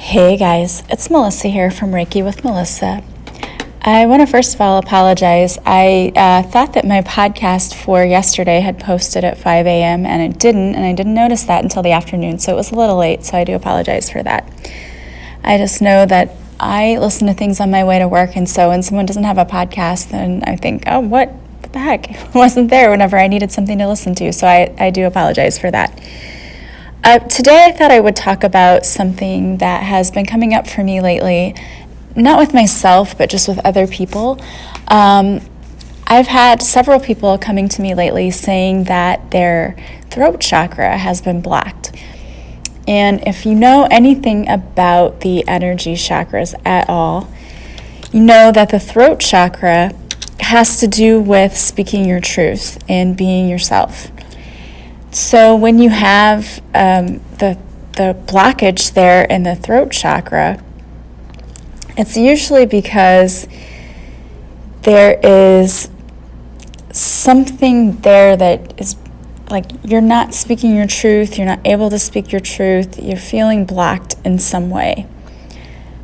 Hey guys, it's Melissa here from Reiki with Melissa. I want to first of all apologize. I thought that my podcast for yesterday had posted at 5 a.m. and it didn't, and I didn't notice that until the afternoon, so it was a little late, so I do apologize for that. I just know that I listen to things on my way to work, and so when someone doesn't have a podcast, then I think, oh, what the heck? It wasn't there whenever I needed something to listen to, so I do apologize for that. Today I thought I would talk about something that has been coming up for me lately, not with myself, but just with other people. I've had several people coming to me lately saying that their throat chakra has been blocked. And if you know anything about the energy chakras at all, you know that the throat chakra has to do with speaking your truth and being yourself. So when you have the blockage there in the throat chakra, it's usually because there is something there that is like you're not speaking your truth, you're not able to speak your truth, you're feeling blocked in some way.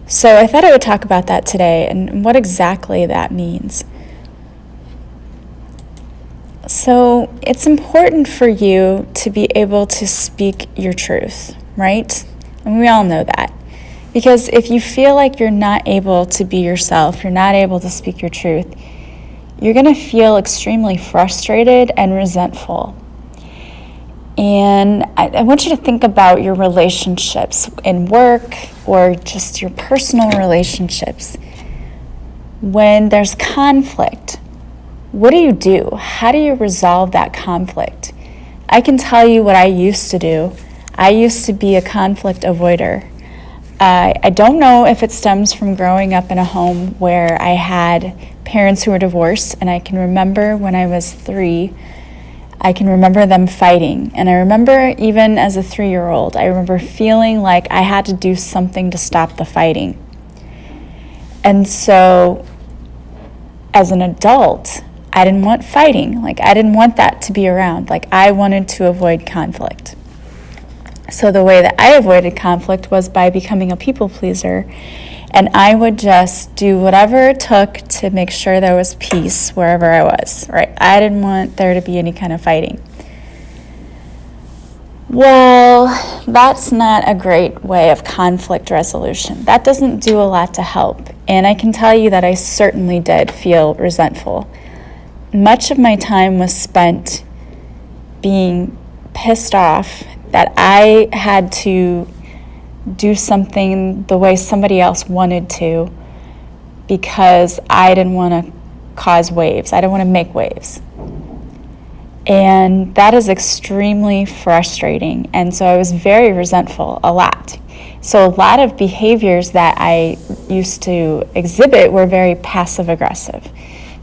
So I thought I would talk about that today and what exactly that means. So it's important for you to be able to speak your truth, right? And we all know that. Because if you feel like you're not able to be yourself, you're not able to speak your truth, you're going to feel extremely frustrated and resentful. And I want you to think about your relationships in work or just your personal relationships. When there's conflict, what do? How do you resolve that conflict? I can tell you what I used to do. I used to be a conflict avoider. I don't know if it stems from growing up in a home where I had parents who were divorced, and I can remember when I was 3, I can remember them fighting. And I remember even as a 3-year-old, I remember feeling like I had to do something to stop the fighting. And so as an adult, I didn't want fighting. Like, I didn't want that to be around. Like, I wanted to avoid conflict. So the way that I avoided conflict was by becoming a people pleaser. And I would just do whatever it took to make sure there was peace wherever I was, right? I didn't want there to be any kind of fighting. Well, that's not a great way of conflict resolution. That doesn't do a lot to help. And I can tell you that I certainly did feel resentful. Much of my time was spent being pissed off that I had to do something the way somebody else wanted to because I didn't want to cause waves. I didn't want to make waves. And that is extremely frustrating. And so I was very resentful a lot. So a lot of behaviors that I used to exhibit were very passive aggressive,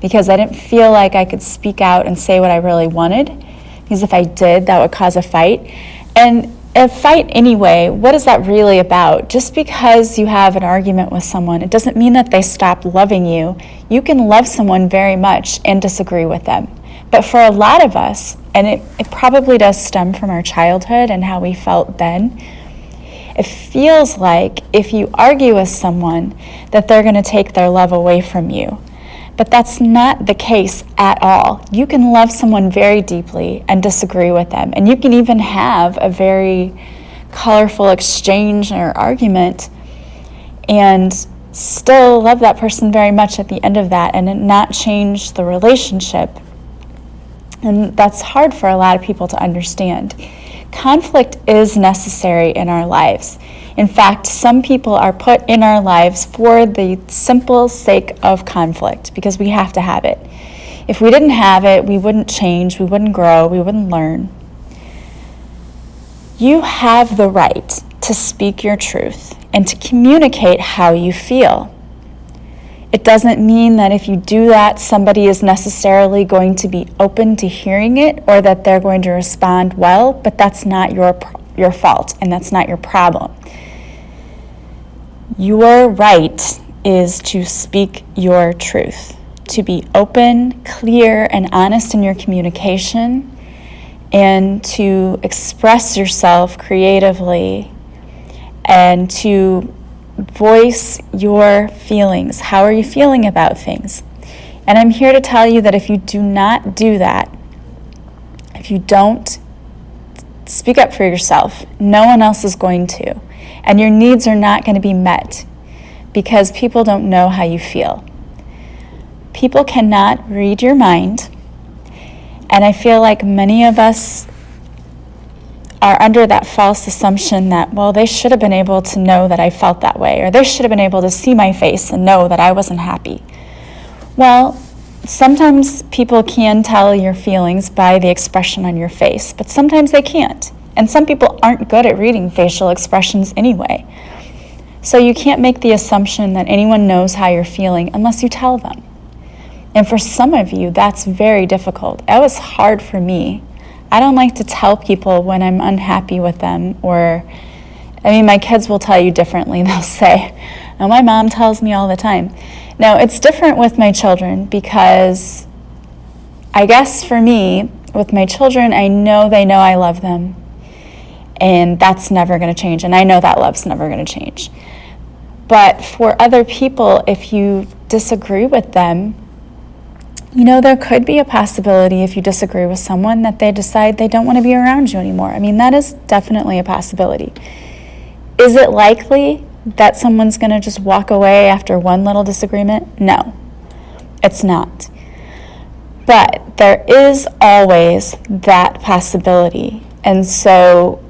because I didn't feel like I could speak out and say what I really wanted, because if I did, that would cause a fight. And a fight anyway, what is that really about? Just because you have an argument with someone, it doesn't mean that they stop loving you. You can love someone very much and disagree with them. But for a lot of us, and it probably does stem from our childhood and how we felt then, it feels like if you argue with someone that they're going to take their love away from you. But that's not the case at all. You can love someone very deeply and disagree with them. And you can even have a very colorful exchange or argument and still love that person very much at the end of that and not change the relationship. And that's hard for a lot of people to understand. Conflict is necessary in our lives. In fact, some people are put in our lives for the simple sake of conflict, because we have to have it. If we didn't have it, we wouldn't change, we wouldn't grow, we wouldn't learn. You have the right to speak your truth and to communicate how you feel. It doesn't mean that if you do that, somebody is necessarily going to be open to hearing it or that they're going to respond well, but that's not your fault and that's not your problem. Your right is to speak your truth, to be open, clear, and honest in your communication, and to express yourself creatively and to Voice your feelings. How are you feeling about things? And I'm here to tell you that if you do not do that, if you don't speak up for yourself, no one else is going to. And your needs are not going to be met because people don't know how you feel. People cannot read your mind. And I feel like many of us are under that false assumption that, well, they should have been able to know that I felt that way, or they should have been able to see my face and know that I wasn't happy. Well, sometimes people can tell your feelings by the expression on your face, but sometimes they can't. And some people aren't good at reading facial expressions anyway. So you can't make the assumption that anyone knows how you're feeling unless you tell them. And for some of you, that's very difficult. That was hard for me. I don't like to tell people when I'm unhappy with them, my kids will tell you differently. They'll say, oh, my mom tells me all the time. Now, it's different with my children because I guess for me, with my children, I know they know I love them. And that's never going to change. And I know that love's never going to change. But for other people, if you disagree with them, there could be a possibility if you disagree with someone that they decide they don't want to be around you anymore. That is definitely a possibility. Is it likely that someone's going to just walk away after one little disagreement? No, it's not. But there is always that possibility. And so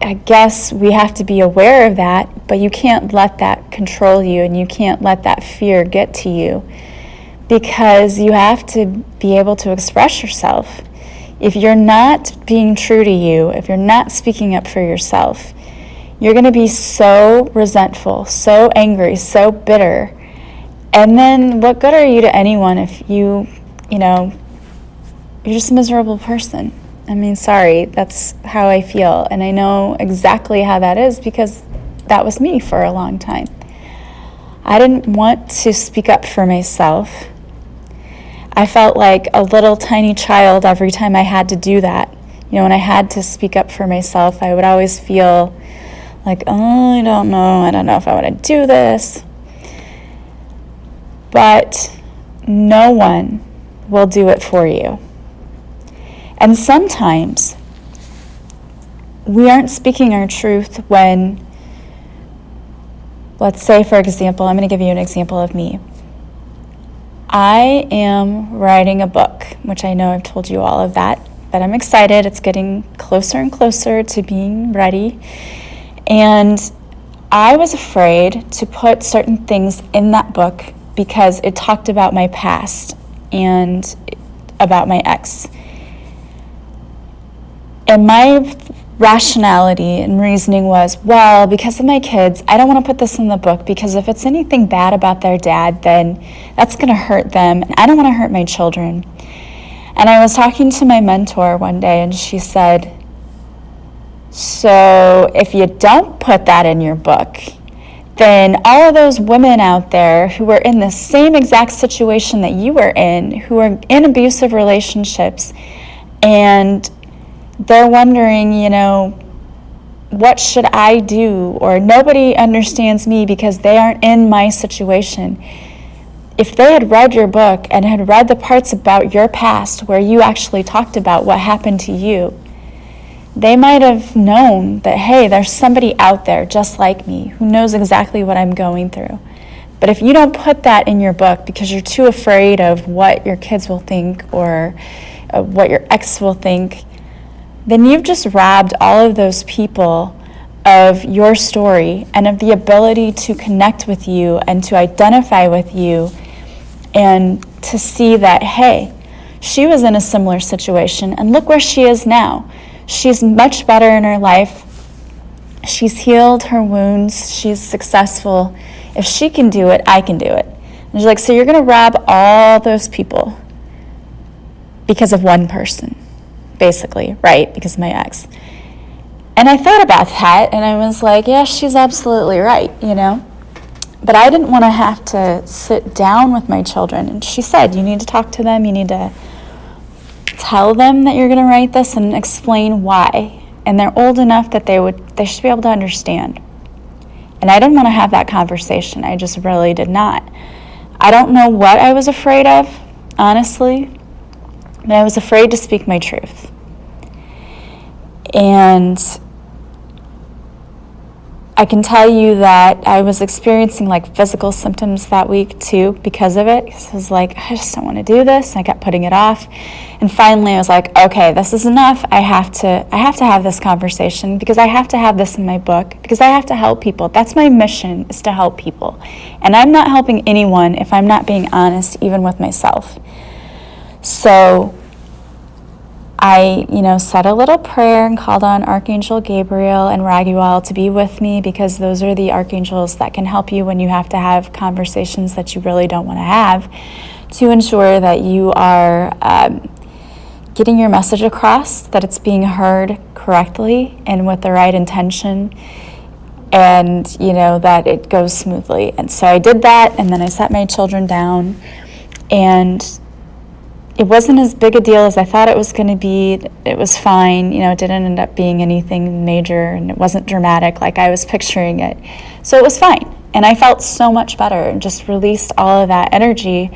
I guess we have to be aware of that, but you can't let that control you and you can't let that fear get to you because you have to be able to express yourself. If you're not being true to you, if you're not speaking up for yourself, you're going to be so resentful, so angry, so bitter. And then what good are you to anyone if you're just a miserable person? Sorry, that's how I feel. And I know exactly how that is because that was me for a long time. I didn't want to speak up for myself. I felt like a little tiny child every time I had to do that. When I had to speak up for myself, I would always feel like, oh, I don't know if I want to do this. But no one will do it for you. And sometimes we aren't speaking our truth when, let's say, for example, I'm going to give you an example of me. I am writing a book, which I know I've told you all of that, but I'm excited. It's getting closer and closer to being ready. And I was afraid to put certain things in that book because it talked about my past and about my ex. And my rationality and reasoning was, well, because of my kids, I don't want to put this in the book because if it's anything bad about their dad, then that's going to hurt them. And I don't want to hurt my children. And I was talking to my mentor one day and she said, so if you don't put that in your book, then all of those women out there who were in the same exact situation that you were in, who are in abusive relationships, and they're wondering, what should I do? Or nobody understands me because they aren't in my situation. If they had read your book and had read the parts about your past where you actually talked about what happened to you, they might have known that, hey, there's somebody out there just like me who knows exactly what I'm going through. But if you don't put that in your book because you're too afraid of what your kids will think or what your ex will think, then you've just robbed all of those people of your story and of the ability to connect with you and to identify with you and to see that, hey, she was in a similar situation and look where she is now. She's much better in her life. She's healed her wounds. She's successful. If she can do it, I can do it. And she's like, so you're going to rob all those people because of one person, basically, right? Because of my ex. And I thought about that, and I was like, yeah, she's absolutely right, But I didn't want to have to sit down with my children. And she said, you need to talk to them. You need to tell them that you're going to write this and explain why. And they're old enough that they should be able to understand. And I didn't want to have that conversation. I just really did not. I don't know what I was afraid of, honestly, but I was afraid to speak my truth. And I can tell you that I was experiencing like physical symptoms that week too because of it. Because I was like, I just don't want to do this. I kept putting it off. And finally I was like, okay, this is enough. I have to have this conversation because I have to have this in my book because I have to help people. That's my mission, is to help people. And I'm not helping anyone if I'm not being honest, even with myself. So I, said a little prayer and called on Archangel Gabriel and Raguel to be with me, because those are the archangels that can help you when you have to have conversations that you really don't want to have, to ensure that you are getting your message across, that it's being heard correctly and with the right intention, and that it goes smoothly. And so I did that, and then I sat my children down, and it wasn't as big a deal as I thought it was going to be. It was fine. It didn't end up being anything major, and it wasn't dramatic like I was picturing it. So it was fine. And I felt so much better and just released all of that energy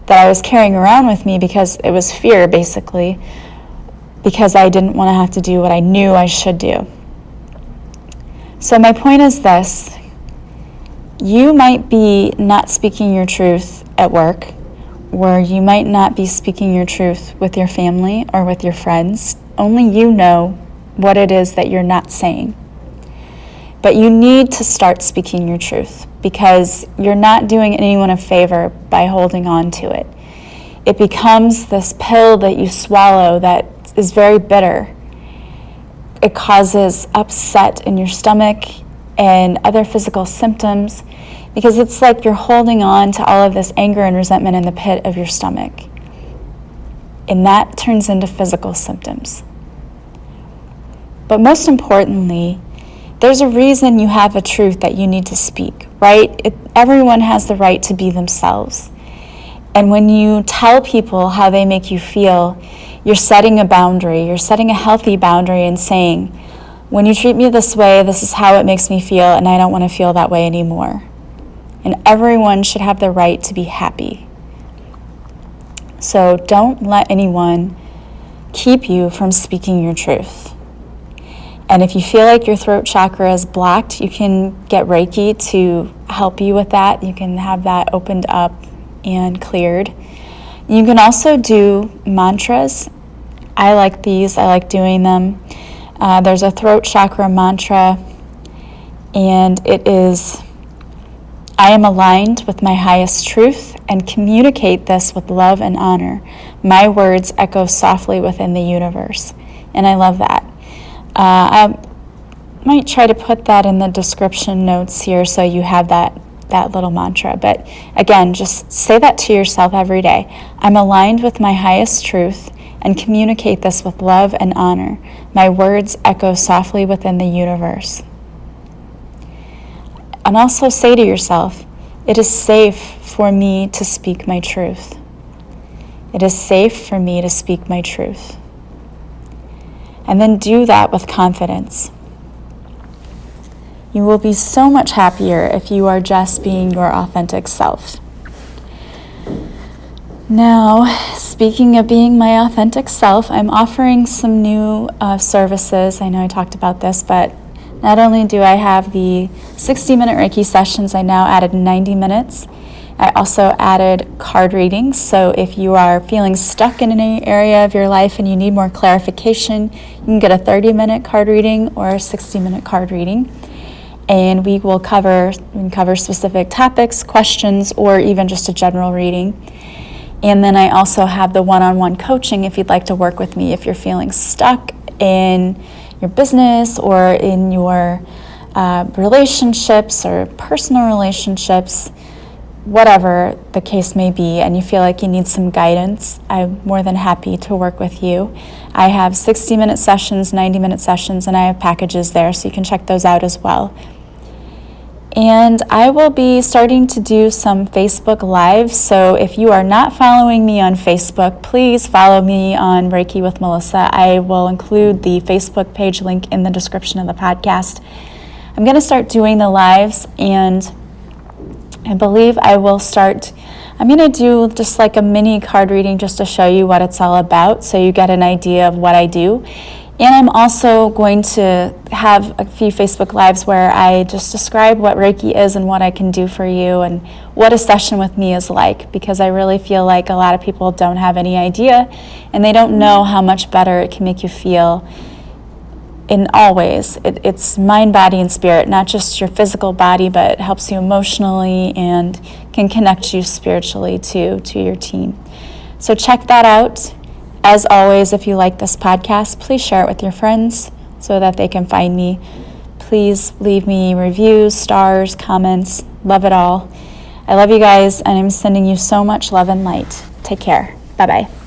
that I was carrying around with me, because it was fear, basically, because I didn't want to have to do what I knew I should do. So my point is this: you might be not speaking your truth at work, or you might not be speaking your truth with your family or with your friends. Only you know what it is that you're not saying. But you need to start speaking your truth, because you're not doing anyone a favor by holding on to it. It becomes this pill that you swallow that is very bitter. It causes upset in your stomach and other physical symptoms, because it's like you're holding on to all of this anger and resentment in the pit of your stomach. And that turns into physical symptoms. But most importantly, there's a reason you have a truth that you need to speak, right? Everyone has the right to be themselves. And when you tell people how they make you feel, you're setting a boundary. You're setting a healthy boundary and saying, when you treat me this way, this is how it makes me feel, and I don't want to feel that way anymore. And everyone should have the right to be happy. So don't let anyone keep you from speaking your truth. And if you feel like your throat chakra is blocked, you can get Reiki to help you with that. You can have that opened up and cleared. You can also do mantras. I like these. I like doing them. There's a throat chakra mantra, and it is, I am aligned with my highest truth and communicate this with love and honor. My words echo softly within the universe. And I love that. I might try to put that in the description notes here so you have that little mantra. But again, just say that to yourself every day. I'm aligned with my highest truth and communicate this with love and honor. My words echo softly within the universe. And also say to yourself, it is safe for me to speak my truth. It is safe for me to speak my truth. And then do that with confidence. You will be so much happier if you are just being your authentic self. Now, speaking of being my authentic self, I'm offering some new services. I know I talked about this, but not only do I have the 60-minute Reiki sessions, I now added 90 minutes. I also added card readings. So if you are feeling stuck in any area of your life and you need more clarification, you can get a 30-minute card reading or a 60-minute card reading. And we can cover specific topics, questions, or even just a general reading. And then I also have the one-on-one coaching if you'd like to work with me if you're feeling stuck in your business or in your relationships or personal relationships, whatever the case may be, and you feel like you need some guidance. I'm more than happy to work with you. I have 60-minute sessions, 90-minute sessions, and I have packages there, so you can check those out as well. And I will be starting to do some Facebook Lives, so if you are not following me on Facebook, please follow me on Reiki with Melissa. I will include the Facebook page link in the description of the podcast. I'm going to start doing the lives, and I believe I'm going to do just like a mini card reading just to show you what it's all about, so you get an idea of what I do. And I'm also going to have a few Facebook Lives where I just describe what Reiki is and what I can do for you and what a session with me is like, because I really feel like a lot of people don't have any idea, and they don't know how much better it can make you feel in all ways. It's mind, body, and spirit, not just your physical body, but it helps you emotionally and can connect you spiritually to your team. So check that out. As always, if you like this podcast, please share it with your friends so that they can find me. Please leave me reviews, stars, comments. Love it all. I love you guys, and I'm sending you so much love and light. Take care. Bye-bye.